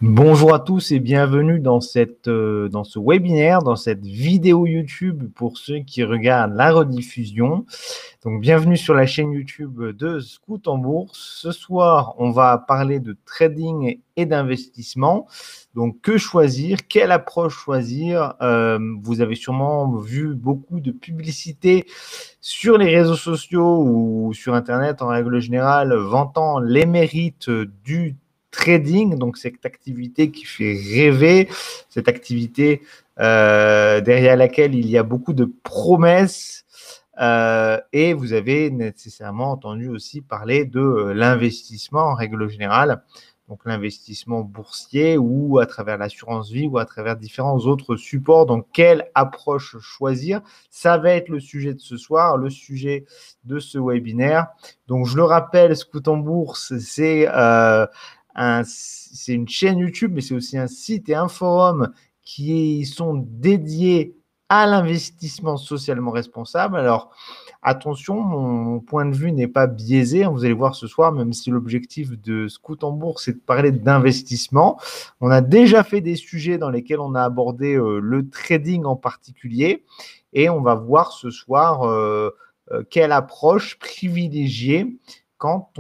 Bonjour à tous et bienvenue dans ce webinaire, dans cette vidéo YouTube pour ceux qui regardent la rediffusion. Donc, bienvenue sur la chaîne YouTube de Scout en Bourse. Ce soir, on va parler de trading et d'investissement. Donc, que choisir? Quelle approche choisir? Vous avez sûrement vu beaucoup de publicités sur les réseaux sociaux ou sur Internet en règle générale vantant les mérites du trading, donc cette activité qui fait rêver, cette activité derrière laquelle il y a beaucoup de promesses et vous avez nécessairement entendu aussi parler de l'investissement en règle générale, donc l'investissement boursier ou à travers l'assurance vie ou à travers différents autres supports. Donc, quelle approche choisir? Ça va être le sujet de ce soir, le sujet de ce webinaire. Donc, je le rappelle, Scout en Bourse, c'est une chaîne YouTube, mais c'est aussi un site et un forum qui sont dédiés à l'investissement socialement responsable. Alors, attention, mon point de vue n'est pas biaisé. Vous allez voir ce soir, même si l'objectif de Scout en Bourse, c'est de parler d'investissement. On a déjà fait des sujets dans lesquels on a abordé le trading en particulier. Et on va voir ce soir quelle approche privilégier quand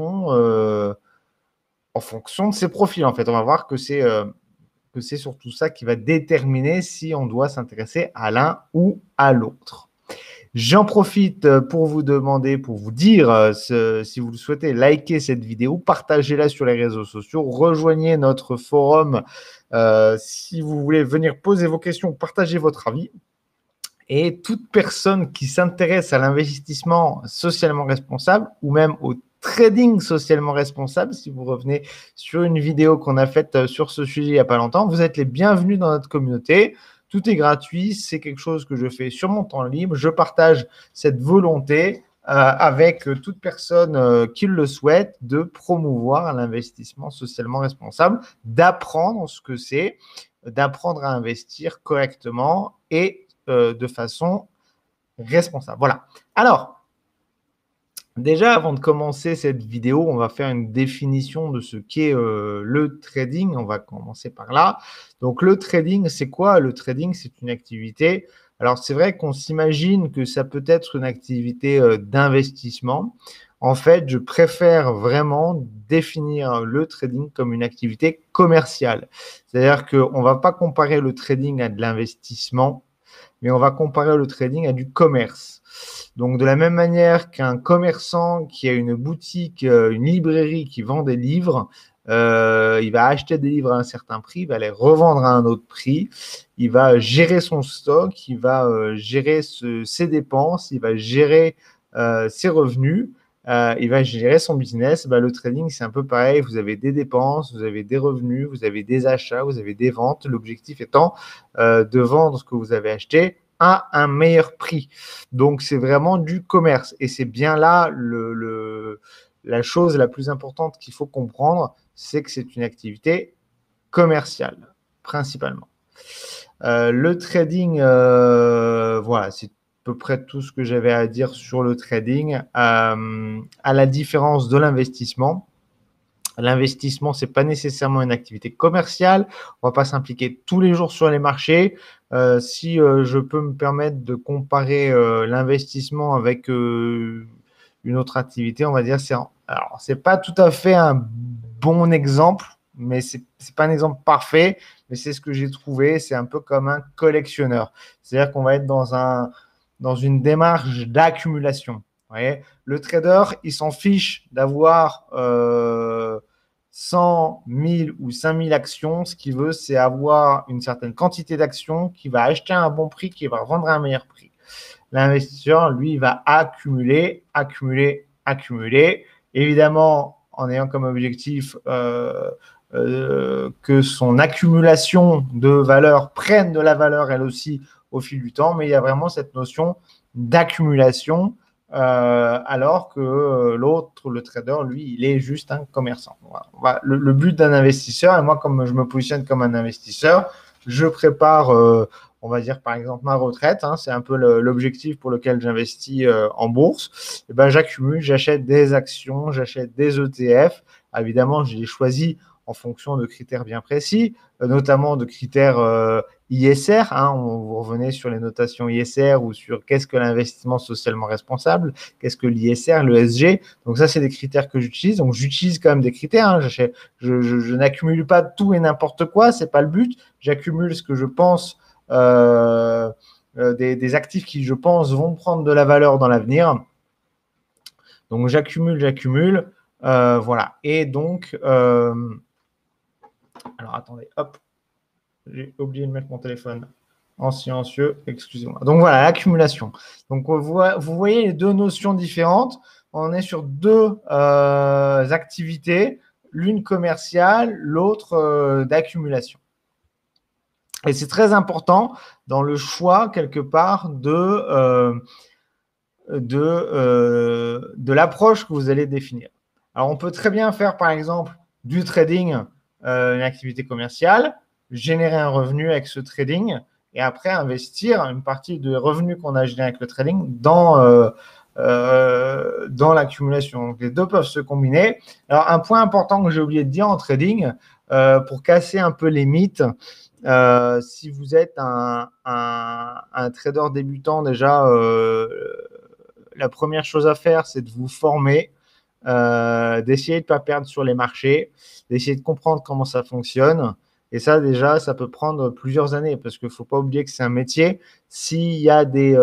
en fonction de ses profils. En fait, on va voir que c'est surtout ça qui va déterminer si on doit s'intéresser à l'un ou à l'autre. J'en profite pour vous demander, pour vous dire, si vous le souhaitez, likez cette vidéo, partagez-la sur les réseaux sociaux, rejoignez notre forum si vous voulez venir poser vos questions, partagez votre avis. Et toute personne qui s'intéresse à l'investissement socialement responsable ou même au trading socialement responsable, si vous revenez sur une vidéo qu'on a faite sur ce sujet il n'y a pas longtemps, vous êtes les bienvenus dans notre communauté. Tout est gratuit, c'est quelque chose que je fais sur mon temps libre. Je partage cette volonté avec toute personne qui le souhaite de promouvoir l'investissement socialement responsable, d'apprendre ce que c'est, d'apprendre à investir correctement et de façon responsable. Voilà. Alors, déjà, avant de commencer cette vidéo, on va faire une définition de ce qu'est le trading. On va commencer par là. Donc, le trading, c'est quoi? Le trading, c'est une activité. Alors, c'est vrai qu'on s'imagine que ça peut être une activité d'investissement. En fait, je préfère vraiment définir le trading comme une activité commerciale. C'est-à-dire qu'on ne va pas comparer le trading à de l'investissement, mais on va comparer le trading à du commerce. Donc, de la même manière qu'un commerçant qui a une boutique, une librairie qui vend des livres, il va acheter des livres à un certain prix, il va les revendre à un autre prix, il va gérer son stock, il va gérer ses dépenses, il va gérer ses revenus, il va gérer son business. Le trading, c'est un peu pareil. Vous avez des dépenses, vous avez des revenus, vous avez des achats, vous avez des ventes. L'objectif étant de vendre ce que vous avez acheté à un meilleur prix. Donc, c'est vraiment du commerce. Et c'est bien là la chose la plus importante qu'il faut comprendre, c'est que c'est une activité commerciale, principalement. Le trading, voilà, c'est à peu près tout ce que j'avais à dire sur le trading. À la différence de l'investissement, l'investissement, ce n'est pas nécessairement une activité commerciale. On ne va pas s'impliquer tous les jours sur les marchés. Si je peux me permettre de comparer l'investissement avec une autre activité, on va dire, alors, c'est pas tout à fait un bon exemple, mais c'est pas un exemple parfait, mais c'est ce que j'ai trouvé. C'est un peu comme un collectionneur. C'est-à-dire qu'on va être dans une démarche d'accumulation. Vous voyez, le trader, il s'en fiche d'avoir 100, 1000 ou 5000 actions. Ce qu'il veut, c'est avoir une certaine quantité d'actions qu'il va acheter à un bon prix, qu'il va vendre à un meilleur prix. L'investisseur, lui, il va accumuler. Évidemment, en ayant comme objectif que son accumulation de valeur prenne de la valeur, elle aussi, au fil du temps. Mais il y a vraiment cette notion d'accumulation. Alors que l'autre, le trader, lui, il est juste un commerçant. Voilà. Le but d'un investisseur, et moi, comme je me positionne comme un investisseur, je prépare on va dire par exemple ma retraite, hein, c'est un peu l'objectif pour lequel j'investis en bourse, et ben, j'accumule, j'achète des actions, j'achète des ETF. Évidemment, je les choisis en fonction de critères bien précis, notamment de critères ISR. Hein, vous revenez sur les notations ISR ou sur qu'est-ce que l'investissement socialement responsable, qu'est-ce que l'ISR, le SG. Donc ça, c'est des critères que j'utilise. Donc j'utilise quand même des critères. Hein. Je n'accumule pas tout et n'importe quoi, c'est pas le but. J'accumule ce que je pense, des actifs qui, je pense, vont prendre de la valeur dans l'avenir. Donc j'accumule. Voilà. Et donc, alors attendez, hop, j'ai oublié de mettre mon téléphone en silencieux, excusez-moi. Donc voilà, l'accumulation. Donc vous voyez les deux notions différentes. On est sur deux activités, l'une commerciale, l'autre d'accumulation. Et c'est très important dans le choix, quelque part, de l'approche que vous allez définir. Alors, on peut très bien faire, par exemple, du trading, une activité commerciale, générer un revenu avec ce trading et après investir une partie des revenus qu'on a générés avec le trading dans l'accumulation. Donc, les deux peuvent se combiner. Alors, un point important que j'ai oublié de dire en trading, pour casser un peu les mythes, si vous êtes un trader débutant, déjà, la première chose à faire, c'est de vous former, d'essayer de ne pas perdre sur les marchés, d'essayer de comprendre comment ça fonctionne. Et ça, déjà, ça peut prendre plusieurs années parce qu'il ne faut pas oublier que c'est un métier. S'il y a des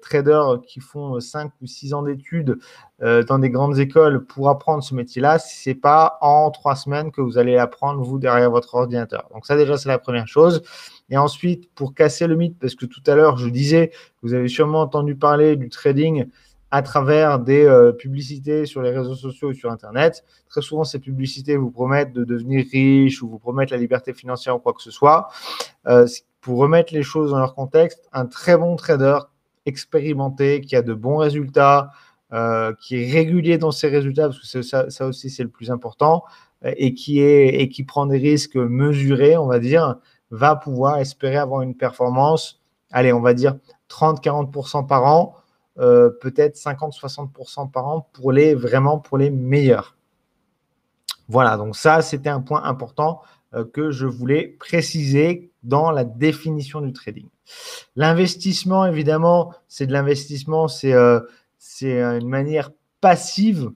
traders qui font 5 ou 6 ans d'études dans des grandes écoles pour apprendre ce métier-là, ce n'est pas en 3 semaines que vous allez apprendre, vous, derrière votre ordinateur. Donc ça, déjà, c'est la première chose. Et ensuite, pour casser le mythe, parce que tout à l'heure, je disais, vous avez sûrement entendu parler du trading à travers des publicités sur les réseaux sociaux et sur Internet. Très souvent, ces publicités vous promettent de devenir riche ou vous promettent la liberté financière ou quoi que ce soit. Pour remettre les choses dans leur contexte, un très bon trader expérimenté, qui a de bons résultats, qui est régulier dans ses résultats, parce que ça aussi, c'est le plus important, et qui prend des risques mesurés, on va dire, va pouvoir espérer avoir une performance, allez, on va dire 30-40% par an, peut-être 50-60% par an vraiment pour les meilleurs. Voilà, donc ça, c'était un point important que je voulais préciser dans la définition du trading. L'investissement, évidemment, c'est de l'investissement, c'est une manière passive,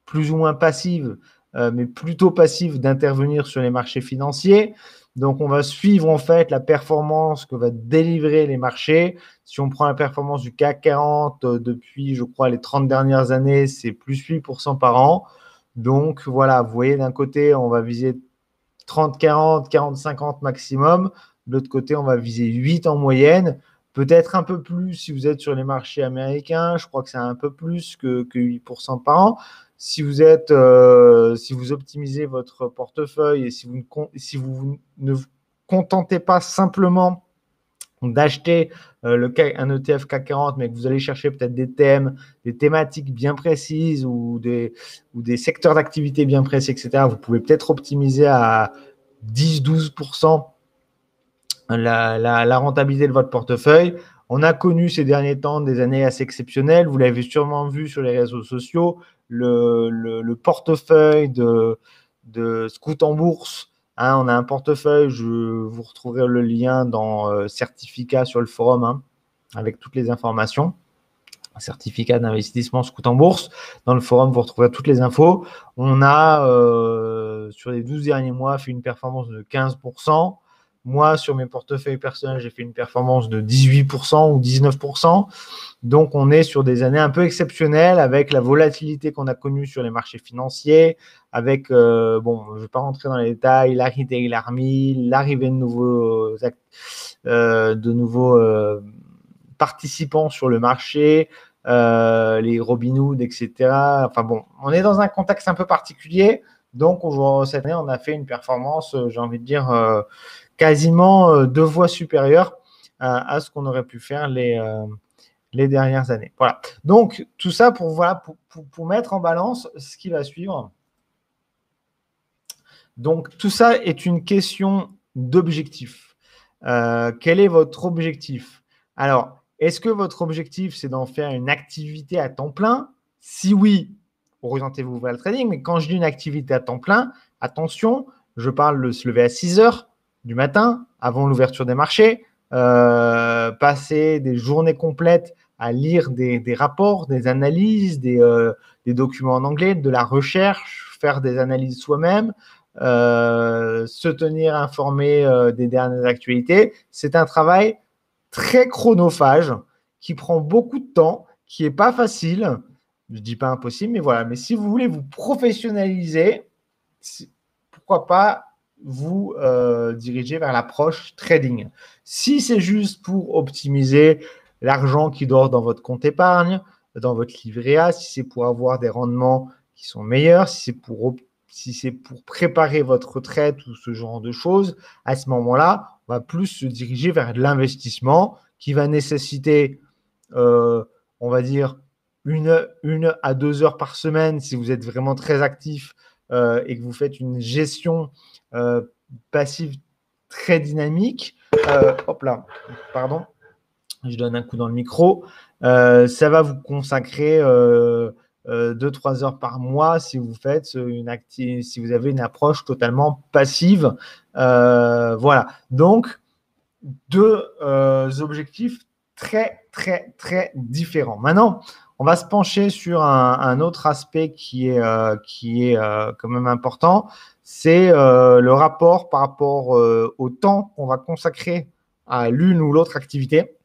plus ou moins passive, mais plutôt passive d'intervenir sur les marchés financiers. Donc, on va suivre en fait la performance que va délivrer les marchés. Si on prend la performance du CAC 40 depuis, je crois, les 30 dernières années, c'est plus 8% par an. Donc, voilà, vous voyez, d'un côté, on va viser 30-40, 40-50 maximum. De l'autre côté, on va viser 8 en moyenne. Peut-être un peu plus si vous êtes sur les marchés américains. Je crois que c'est un peu plus que 8% par an. Si vous optimisez votre portefeuille et si vous ne vous contentez pas simplement d'acheter un ETF CAC 40, mais que vous allez chercher peut-être des thèmes, des thématiques bien précises ou des secteurs d'activité bien précis, etc., vous pouvez peut-être optimiser à 10-12% la rentabilité de votre portefeuille. On a connu ces derniers temps des années assez exceptionnelles. Vous l'avez sûrement vu sur les réseaux sociaux, le portefeuille de Scout en bourse. Hein, on a un portefeuille, vous retrouverez le lien dans certificat sur le forum, hein, avec toutes les informations. Un certificat d'investissement Scout en bourse. Dans le forum, vous retrouverez toutes les infos. On a, sur les 12 derniers mois, fait une performance de 15%. Moi, sur mes portefeuilles personnels, j'ai fait une performance de 18% ou 19%. Donc, on est sur des années un peu exceptionnelles avec la volatilité qu'on a connue sur les marchés financiers, avec, je ne vais pas rentrer dans les détails, la Retail Army, l'arrivée de nouveaux participants sur le marché, les Robinhood, etc. Enfin bon, on est dans un contexte un peu particulier. Donc, cette année, on a fait une performance, j'ai envie de dire, quasiment 2 fois supérieure à ce qu'on aurait pu faire les dernières années. Voilà. Donc, tout ça pour mettre en balance ce qui va suivre. Donc, tout ça est une question d'objectif. Quel est votre objectif? Alors, est-ce que votre objectif, c'est d'en faire une activité à temps plein? Si oui, orientez-vous vers le trading. Mais quand je dis une activité à temps plein, attention, je parle de se lever à 6 heures du matin, avant l'ouverture des marchés, passer des journées complètes à lire des rapports, des analyses, des documents en anglais, de la recherche, faire des analyses soi-même, se tenir informé des dernières actualités. C'est un travail très chronophage qui prend beaucoup de temps, qui n'est pas facile. Je ne dis pas impossible, mais voilà. Mais si vous voulez vous professionnaliser, pourquoi pas vous diriger vers l'approche trading. Si c'est juste pour optimiser l'argent qui dort dans votre compte épargne, dans votre livret A, si c'est pour avoir des rendements qui sont meilleurs, si c'est pour préparer votre retraite ou ce genre de choses, à ce moment-là, on va plus se diriger vers de l'investissement qui va nécessiter, on va dire, 1 à 2 heures par semaine si vous êtes vraiment très actif et que vous faites une gestion passive très dynamique. Hop là, pardon, je donne un coup dans le micro. Ça va vous consacrer 2-3 heures par mois si vous faites si vous avez une approche totalement passive. Voilà. Donc, deux objectifs très, très, très différents. Maintenant, on va se pencher sur un autre aspect qui est quand même important. C'est le rapport par rapport au temps qu'on va consacrer à l'une ou l'autre activité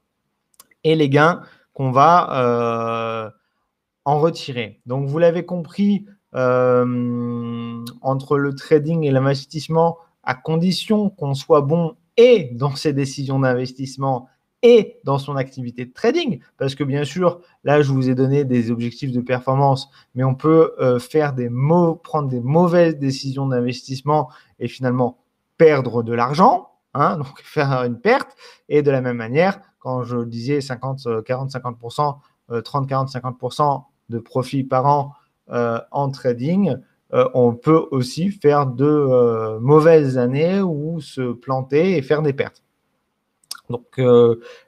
et les gains qu'on va en retirer. Donc, vous l'avez compris, entre le trading et l'investissement, à condition qu'on soit bon et dans ses décisions d'investissement et dans son activité de trading, parce que bien sûr, là, je vous ai donné des objectifs de performance, mais on peut prendre des mauvaises décisions d'investissement et finalement perdre de l'argent, hein, donc faire une perte. Et de la même manière, quand je disais 40-50%, 30-40-50% de profit par an en trading, on peut aussi faire de mauvaises années ou se planter et faire des pertes. Donc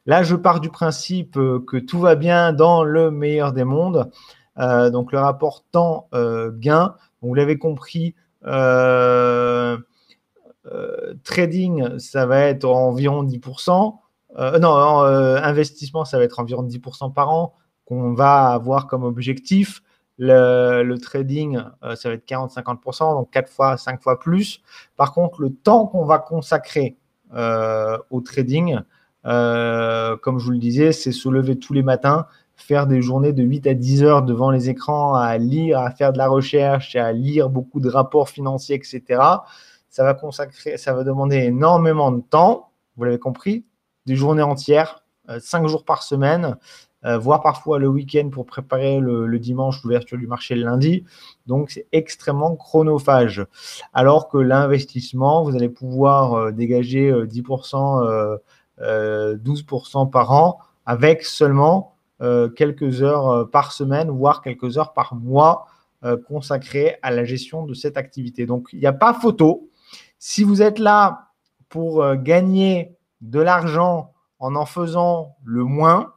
là, je pars du principe que tout va bien dans le meilleur des mondes. Donc le rapport temps-gain, vous l'avez compris, trading, ça va être environ 10%. Investissement, ça va être environ 10% par an qu'on va avoir comme objectif. Le trading, ça va être 40-50%, donc 4 fois, 5 fois plus. Par contre, le temps qu'on va consacrer au trading, comme je vous le disais, c'est se lever tous les matins, faire des journées de 8 à 10 heures devant les écrans, à lire, à faire de la recherche, à lire beaucoup de rapports financiers, etc. Ça va demander énormément de temps, vous l'avez compris, des journées entières, 5 jours par semaine, voire parfois le week-end pour préparer le dimanche, l'ouverture du marché le lundi. Donc, c'est extrêmement chronophage. Alors que l'investissement, vous allez pouvoir dégager 10%, 12% par an avec seulement quelques heures par semaine, voire quelques heures par mois consacrées à la gestion de cette activité. Donc, il n'y a pas photo. Si vous êtes là pour gagner de l'argent en faisant le moins,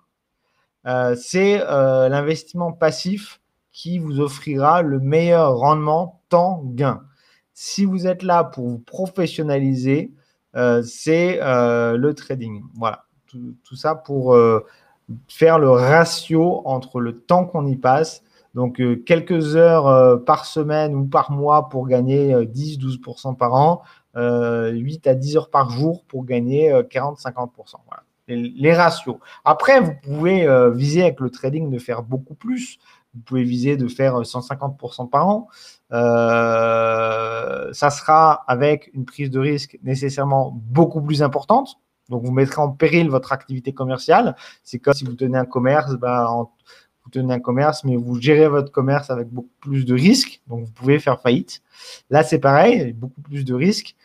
c'est l'investissement passif qui vous offrira le meilleur rendement temps-gain. Si vous êtes là pour vous professionnaliser, c'est le trading. Voilà, tout ça pour faire le ratio entre le temps qu'on y passe. Donc, quelques heures par semaine ou par mois pour gagner 10-12% par an, 8 à 10 heures par jour pour gagner 40-50%. Voilà. Les ratios. Après, vous pouvez viser avec le trading de faire beaucoup plus. Vous pouvez viser de faire 150% par an. Ça sera avec une prise de risque nécessairement beaucoup plus importante. Donc, vous mettrez en péril votre activité commerciale. C'est comme si vous tenez un commerce, vous tenez un commerce, mais vous gérez votre commerce avec beaucoup plus de risques. Donc, vous pouvez faire faillite. Là, c'est pareil, beaucoup plus de risques.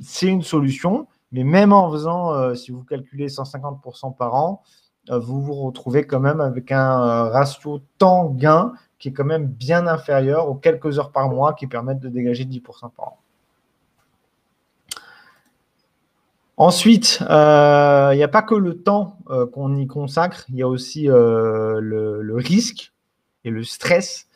C'est une solution, mais même en faisant, si vous calculez 150% par an, vous vous retrouvez quand même avec un ratio temps-gain qui est quand même bien inférieur aux quelques heures par mois qui permettent de dégager 10% par an. Ensuite, il n'y a pas que le temps qu'on y consacre, il y a aussi le risque et le stress.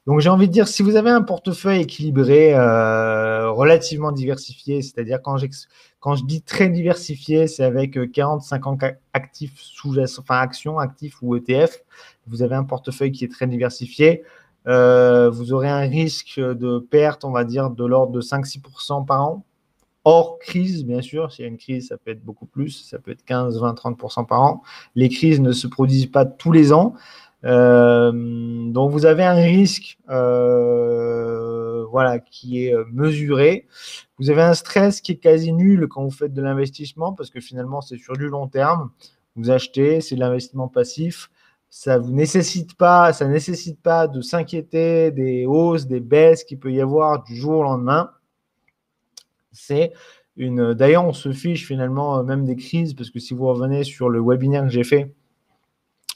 Donc, j'ai envie de dire, si vous avez un portefeuille équilibré, relativement diversifié, c'est-à-dire quand je dis très diversifié, c'est avec 40-50 actifs enfin actions, actifs ou ETF. Vous avez un portefeuille qui est très diversifié. Vous aurez un risque de perte, on va dire, de l'ordre de 5-6% par an. Hors crise, bien sûr, s'il y a une crise, ça peut être beaucoup plus, ça peut être 15, 20, 30% par an. Les crises ne se produisent pas tous les ans. Donc, vous avez un risque voilà, qui est mesuré. Vous avez un stress qui est quasi nul quand vous faites de l'investissement parce que finalement, c'est sur du long terme. Vous achetez, c'est de l'investissement passif. Ça ne nécessite pas de s'inquiéter des hausses, des baisses qu'il peut y avoir du jour au lendemain. D'ailleurs, on se fiche finalement même des crises parce que si vous revenez sur le webinaire que j'ai fait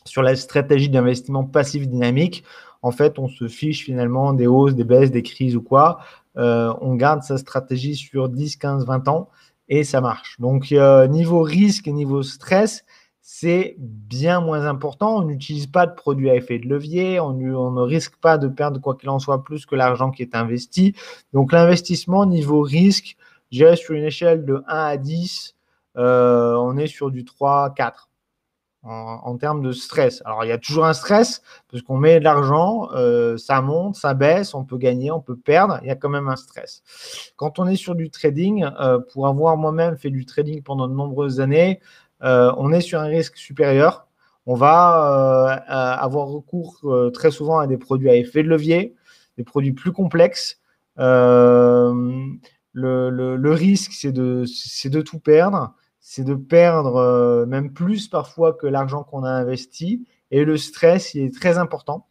sur la stratégie d'investissement passif dynamique, en fait, on se fiche finalement des hausses, des baisses, des crises ou quoi. On garde sa stratégie sur 10, 15, 20 ans et ça marche. Donc, niveau risque et niveau stress, c'est bien moins important. On n'utilise pas de produits à effet de levier. On ne risque pas de perdre, quoi qu'il en soit, plus que l'argent qui est investi. Donc, l'investissement, niveau risque, je dirais sur une échelle de 1 à 10, on est sur du 3, 4 en termes de stress. Alors, il y a toujours un stress parce qu'on met de l'argent, ça monte, ça baisse, on peut gagner, on peut perdre. Il y a quand même un stress. Quand on est sur du trading, pour avoir moi-même fait du trading pendant de nombreuses années, on est sur un risque supérieur. On va avoir recours très souvent à des produits à effet de levier, des produits plus complexes. Le risque, c'est de tout perdre. C'est de perdre même plus parfois que l'argent qu'on a investi. Et le stress, il est très important,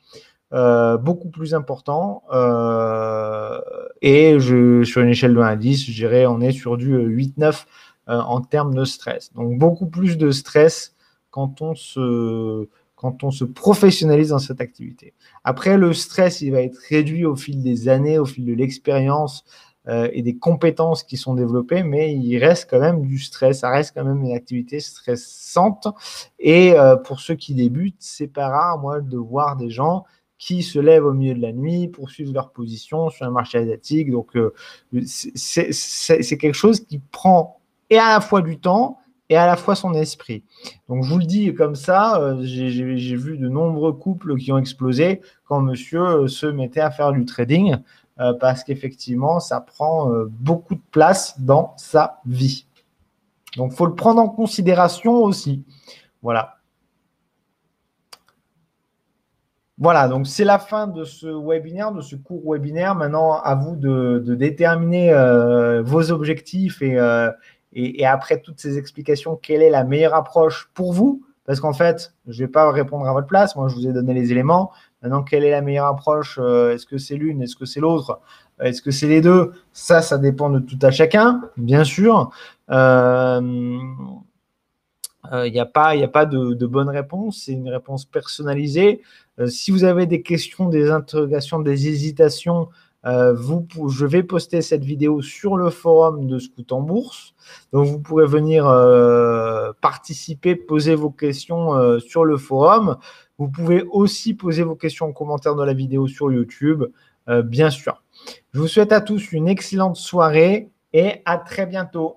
beaucoup plus important. Et sur une échelle de 1 à 10, je dirais on est sur du 8-9 en termes de stress. Donc, beaucoup plus de stress quand on se professionnalise dans cette activité. Après, le stress, il va être réduit au fil des années, au fil de l'expérience et des compétences qui sont développées, mais il reste quand même du stress, ça reste quand même une activité stressante. Et pour ceux qui débutent, c'est pas rare, moi, de voir des gens qui se lèvent au milieu de la nuit pour suivre leur position sur un marché asiatique. Donc, c'est quelque chose qui prend et à la fois du temps et à la fois son esprit. Donc, je vous le dis comme ça, j'ai vu de nombreux couples qui ont explosé quand monsieur se mettait à faire du trading parce qu'effectivement, ça prend beaucoup de place dans sa vie. Donc, il faut le prendre en considération aussi. Voilà. Voilà, donc c'est la fin de ce webinaire, de ce court webinaire. Maintenant, à vous de déterminer vos objectifs et après toutes ces explications, quelle est la meilleure approche pour vous? Parce qu'en fait, je ne vais pas répondre à votre place. Moi, je vous ai donné les éléments. Maintenant, quelle est la meilleure approche? Est-ce que c'est l'une? Est-ce que c'est l'autre? Est-ce que c'est les deux? Ça dépend de tout à chacun, bien sûr. Il n'y a pas de bonne réponse, c'est une réponse personnalisée. Si vous avez des questions, des interrogations, des hésitations, je vais poster cette vidéo sur le forum de Scout en Bourse. Donc, vous pourrez venir participer, poser vos questions sur le forum. Vous pouvez aussi poser vos questions en commentaire de la vidéo sur YouTube, bien sûr. Je vous souhaite à tous une excellente soirée et à très bientôt.